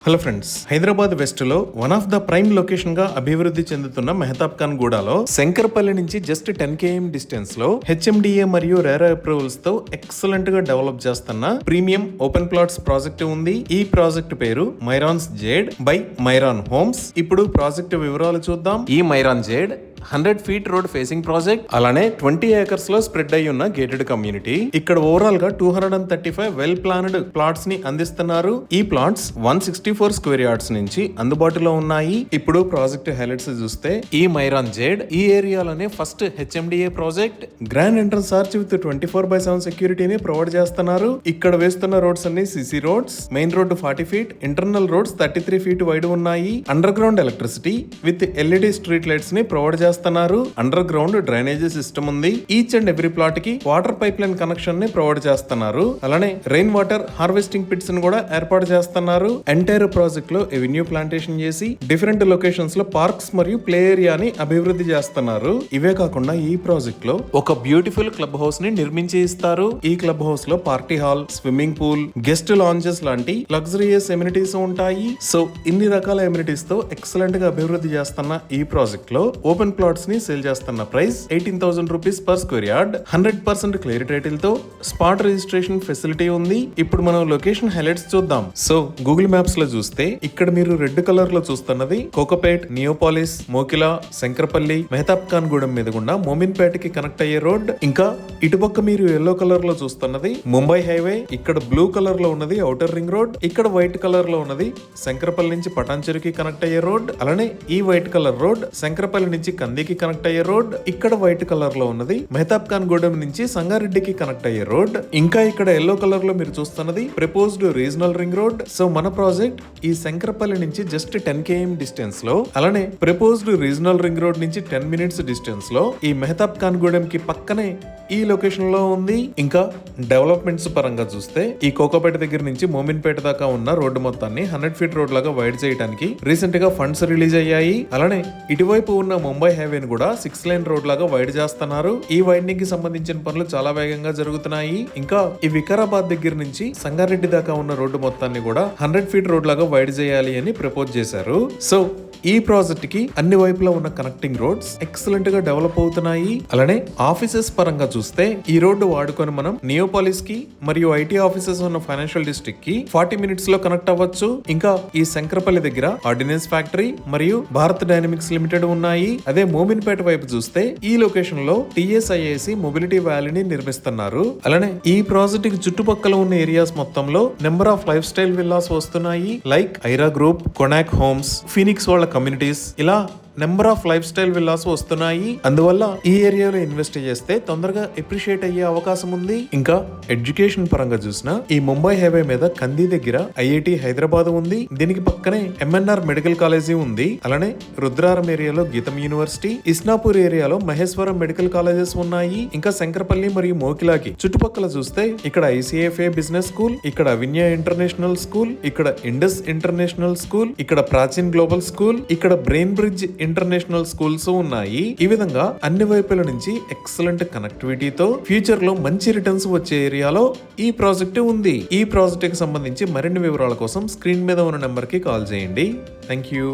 Hello friends, Hyderabad west లో one of the prime location గా అభివృద్ధి చెందుతున్న మెహతాబ్ ఖాన్ గూడలో శంకర్పల్లి నుంచి జస్ట్ 10 km డిస్టెన్స్ లో హెచ్ఎండిఏ మరియు రేరా అప్రూవల్స్ తో ఎక్సలెంట్ గా డెవలప్ చేస్తున్న ప్రీమియం ఓపెన్ ప్లాట్స్ ప్రాజెక్ట్ ఉంది. ఈ ప్రాజెక్ట్ పేరు మైరాన్స్ జేడ్ బై మైరాన్ హోమ్స్. ఇప్పుడు ప్రాజెక్ట్ వివరాలు చూద్దాం. ఈ మైరాన్ jade 100 feet road facing project, అలానే 20 acres లో స్ప్రెడ్ అయి ఉన్న గేటెడ్ కమ్యూనిటీ. ఇక్కడ ఓవరాల్ గా 235 వెల్ ప్లాన్డ్ ప్లాట్స్ ని అందిస్తున్నారు. ఈ ప్లాట్స్ 164 స్క్వేర్ యార్డ్స్ నుంచి అందుబాటులో ఉన్నాయి. ఇప్పుడు ప్రాజెక్ట్ హైలైట్స్ చూస్తే ఈ మైరాన్ జేడ్ ఈ ఏరియాలోనే first HMDA project. Grand entrance arch with 24/7 సెక్యూరిటీని ప్రొవైడ్ చేస్తున్నారు. ఇక్కడ వేస్తున్న రోడ్స్ అన్ని CC roads. Main road 40 feet, internal roads 33 feet wide ఉన్నాయి. Underground electricity with LED street lights ని ప్రొవైడ్ చేస్తున్నారు. అండర్ గ్రౌండ్ డ్రైనేజ్ సిస్టమ్ ఉంది. ఈచ్ అండ్ ఎవ్రీ ప్లాట్ కి వాటర్ పైప్ లైన్ కనెక్షన్ ని ప్రొవైడ్ చేస్తున్నారు. అలానే rain water harvesting pits ని కూడా ఏర్పాటు చేస్తున్నారు. ఎంటైర్ ప్రాజెక్ట్ లో ఎవెన్యూ ప్లాంటేషన్ చేసి డిఫరెంట్ లొకేషన్స్ లో పార్క్స్ మరియు ప్లే ఏరియాని అభివృద్ధి చేస్తున్నారు. ఇవే కాకుండా ఈ ప్రాజెక్ట్ లో ఒక బ్యూటిఫుల్ క్లబ్ హౌస్ ని నిర్మించి ఇస్తారు. ఈ క్లబ్ హౌస్ లో party hall, swimming pool, guest lounges లాంటి లగ్జరియస్ ఎమ్యూనిటీస్ ఉంటాయి. సో ఇన్ని రకాల ఎమ్యూనిటీస్ తో ఎక్సలెంట్ గా అభివృద్ధి చేస్తున్న ఈ ప్రాజెక్ట్ లో ఓపెన్ ప్లాట్స్ ని సేల్ చేస్తున్న price 18,000 rupees per square yard. 100% clear title తో స్పాట్ రిజిస్ట్రేషన్ ఫెసిలిటీ ఉంది. ఇప్పుడు మనం లొకేషన్ హైలైట్స్ చూద్దాం. సో గూగుల్ మ్యాప్స్ లో చూస్తే ఇక్కడ మీరు రెడ్ కలర్ లో చూస్తున్నది కోకపేట్, నియోపాలిస్, మోకిలా, శంకరపల్లి, మెహతాబ్ ఖాన్ గూడెం మీద గుండా మోమిన్పేట కి కనెక్ట్ అయ్యే రోడ్. ఇంకా ఇటుపక్క మీరు ఎల్లో కలర్ లో చూస్తున్నది ముంబై హైవే. ఇక్కడ బ్లూ కలర్ లో ఉన్నది ఔటర్ రింగ్ రోడ్. ఇక్కడ వైట్ కలర్ లో ఉన్నది శంకరపల్లి నుంచి పటాన్చెరుకి కనెక్ట్ అయ్యే రోడ్. అలానే ఈ వైట్ కలర్ రోడ్ శంకరపల్లి నుంచి కందికి కనెక్ట్ అయ్యే రోడ్. ఇక్కడ వైట్ కలర్ లో ఉన్నది మెహతాబ్ ఖాన్ గూడెం నుంచి సంగారెడ్డికి కనెక్ట్ అయ్యే రోడ్. ఇంకా ఇక్కడ ఎల్లో కలర్ లో మీరు చూస్తున్నది proposed regional ring road. So మన ప్రాజెక్ట్ ఈ శంకరపల్లి నుంచి జస్ట్ 10 km డిస్టెన్స్ లో, అలానే ప్రపోజ్డ్ రీజనల్ రింగ్ రోడ్ నుంచి 10 minutes డిస్టెన్స్ లో ఈ మెహతాబ్ ఖాన్ గూడెం కి పక్కనే ఈ లొకేషన్ లో ఉంది. ఇంకా డెవలప్మెంట్స్ పరంగా చూస్తే ఈ కోకపేట దగ్గర నుంచి మోమిన్పేట దాకా ఉన్న రోడ్డు మొత్తాన్ని 100 feet రోడ్ లాగా వైడ్ చేయడానికి రీసెంట్ గా ఫండ్స్ రిలీజ్ అయ్యాయి. అలానే ఇటువైపు ఉన్న ముంబై హైవేని కూడా 6 lane రోడ్ లాగా వైడ్ చేస్తున్నారు. ఈ వైడింగ్ కి సంబంధించిన పనులు చాలా వేగంగా జరుగుతున్నాయి. ఇంకా ఈ వికారాబాద్ దగ్గర నుంచి సంగారెడ్డి దాకా ఉన్న రోడ్డు మొత్తాన్ని కూడా 100 feet రోడ్ లాగా వైడ్ చేయాలి అని ప్రపోజ్ చేశారు. సో ఈ ప్రాజెక్ట్ కి అన్ని వైపులా ఉన్న కనెక్టింగ్ రోడ్స్ ఎక్సలెంట్ గా డెవలప్ అవుతున్నాయి. అలానే ఆఫీసెస్ పరంగా చూస్తే ఈ రోడ్డు వాడుకొని మనం నియోపాలిస్ కి మరియు ఐటీ ఆఫీసెస్ ఉన్న ఫైనాన్షియల్ డిస్ట్రిక్ట్ కి 40 minutes లో కనెక్ట్ అవ్వచ్చు. ఇంకా ఈ శంకరపల్లి దగ్గర ఆర్డినెన్స్ ఫ్యాక్టరీ మరియు భారత్ డైనమిక్స్ లిమిటెడ్ ఉన్నాయి. అదే మోమిన్పేట వైపు చూస్తే ఈ లొకేషన్ లో టిఎస్ఐఏసి మొబిలిటీ వ్యాలీని నిర్మిస్తున్నారు. అలానే ఈ ప్రాజెక్ట్ కి చుట్టుపక్కల ఉన్న ఏరియాస్ మొత్తంలో number of lifestyle villas వస్తున్నాయి. లైక్ ఐరా గ్రూప్, కొనాక్ హోమ్స్, ఫీనిక్స్ వాళ్ళ కమ్యూనిటీస్, ఇలా number of lifestyle villas వస్తున్నాయి. అందువల్ల ఈ ఏరియాలో ఇన్వెస్ట్ చేస్తే తొందరగా అప్రిషియేట్ అయ్యే అవకాశం ఉంది. ఇంకా ఎడ్యుకేషన్ పరంగా చూసినా ఈ ముంబై హైవే మీద కంది దగ్గర ఐఐటి హైదరాబాద్ ఉంది. దీనికి పక్కనే ఎంఎన్ఆర్ మెడికల్ కాలేజీ ఉంది. అలానే రుద్రారం ఏరియాలో గీతం యూనివర్సిటీ, ఇస్నాపూర్ ఏరియాలో మహేశ్వరం మెడికల్ కాలేజెస్ ఉన్నాయి. ఇంకా శంకరపల్లి మరియు మోకిలాకి చుట్టుపక్కల చూస్తే ఇక్కడ ఐసిఎఫ్ఏ బిజినెస్ స్కూల్, ఇక్కడ విన్యా ఇంటర్నేషనల్ స్కూల్, ఇక్కడ ఇండస్ ఇంటర్నేషనల్ స్కూల్, ఇక్కడ ప్రాచీన్ గ్లోబల్ స్కూల్, ఇక్కడ బ్రెయిన్ బ్రిడ్జ్ ఇంటర్నేషనల్ స్కూల్స్ ఉన్నాయి. ఈ విధంగా అన్ని వైపుల నుంచి ఎక్సలెంట్ కనెక్టివిటీతో ఫ్యూచర్ లో మంచి రిటర్న్స్ వచ్చే ఏరియాలో ఈ ప్రాజెక్ట్ ఉంది. ఈ ప్రాజెక్ట్ కి సంబంధించి మరిన్ని వివరాల కోసం స్క్రీన్ మీద ఉన్న నెంబర్ కి కాల్ చేయండి. Thank you.